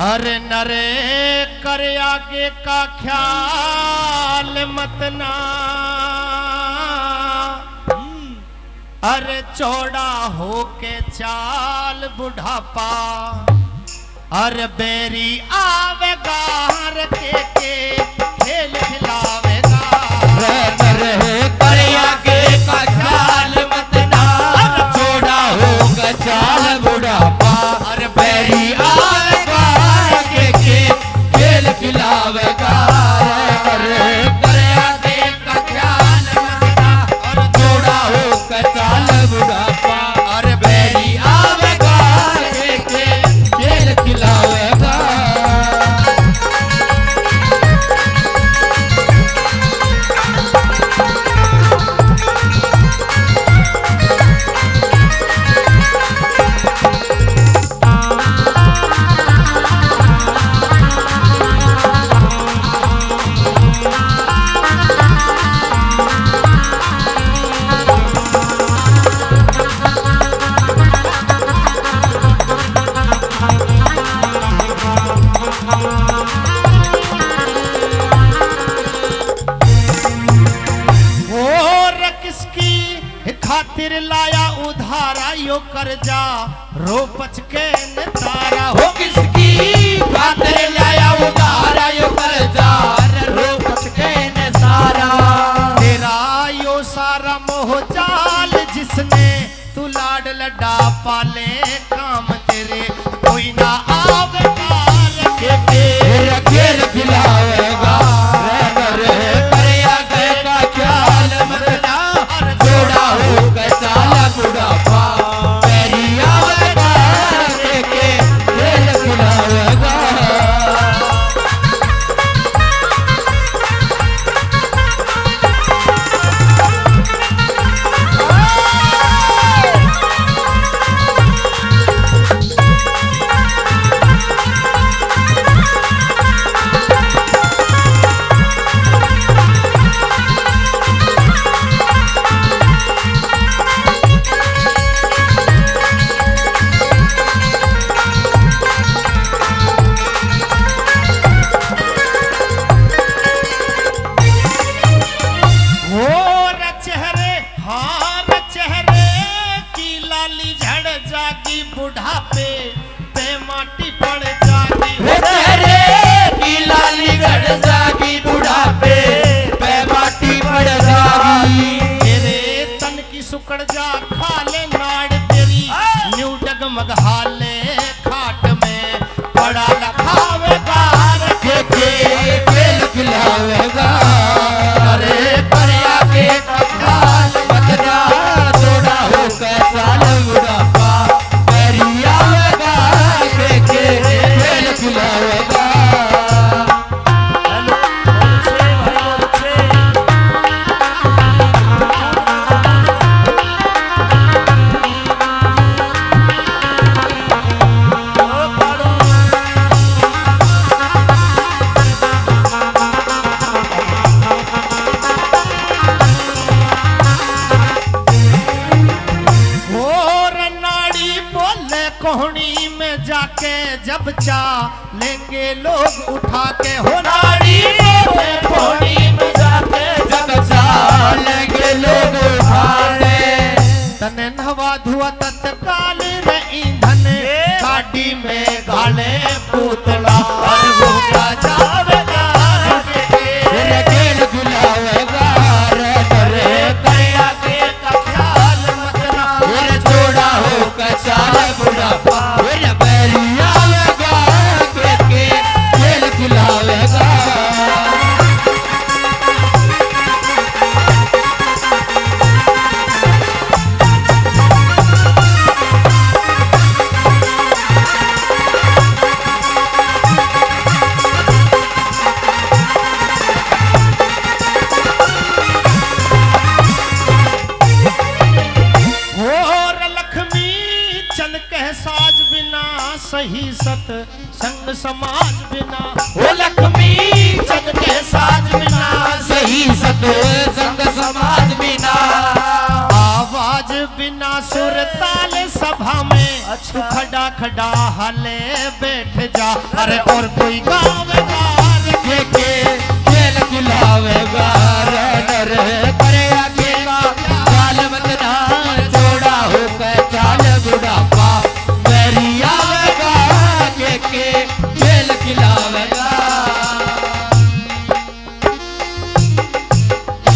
अरे नरे कर आगे का ख्याल मत ना, अरे चौड़ा हो के चाल बुढ़ापा, अरे बेरी आवेगा हर के खेल खिलावेगा। नरे कर आगे का ख्याल मत ना, चौड़ा हो के चाल बुढ़ापा, अरे बेरी आवेगा के खेल खिलावेगा। नरे कर आगे का ख्याल मत ना, और चौड़ा हो के चाल बुढ़ापा, अरे बेरी आवेगा के खेल खिलावेगा। खातिर लाया उधारा यो कर्जा रो बच के न तारा। हो किसकी खातिर लाया उधारा यो कर्जा रो बच के न सारा। तेरा यो सारा मोह जाल जिसने तू लाड लडा पाले काम तेरे कोई ना आवेगा के खेल खिलावेगा। बुढ़ापा बेरी आवेगा के खेल खिलावेगा। बुढ़ापे पे माटी पड़ जागी। की लाली घड़ जागी बुढ़ापे पे माटी पड़ जागी। तेरे तन की सुकड़ जा खाले नाड़ तेरी न्यू डगमग हाले खाट में बड़ा लखावेगा के खेल खिलावेगा। अरे पर आगे का ख्याल मत ना, चौड़ा हो के चाल बुढ़ापा, खेल खिलावेगा। कोहनी में जाके जब चा लेंगे लोग उठा के हो नाड़ी कोहनी में जाके जब चा लेंगे लोग उठा के। तने नवा धुआ तत्काल रे ईंधन गाड़ी में गाले पुतला और भूखा जावेगा खेल खिलावेगा। रे करिया के का ख्याल मत ना, चौड़ा हो के चाल बुढ़ापा, बेरी आवेगा के खेल खिलावेगा। सही सत संग समाज बिना। ओ लक्ष्मी चंद के साज बिना, सही सत संग समाज बिना। आवाज और बिना सुर ताल सभा में अच्छा। तू खड़ा खड़ा हले बैठ जा। अरे और कोई गावेगा रे के खेल खिलावेगा रे करे आगे का चाल बदना जोड़ा होकर चाल बुढ़ापा मेरी आवेगा के खेल खिलावेगा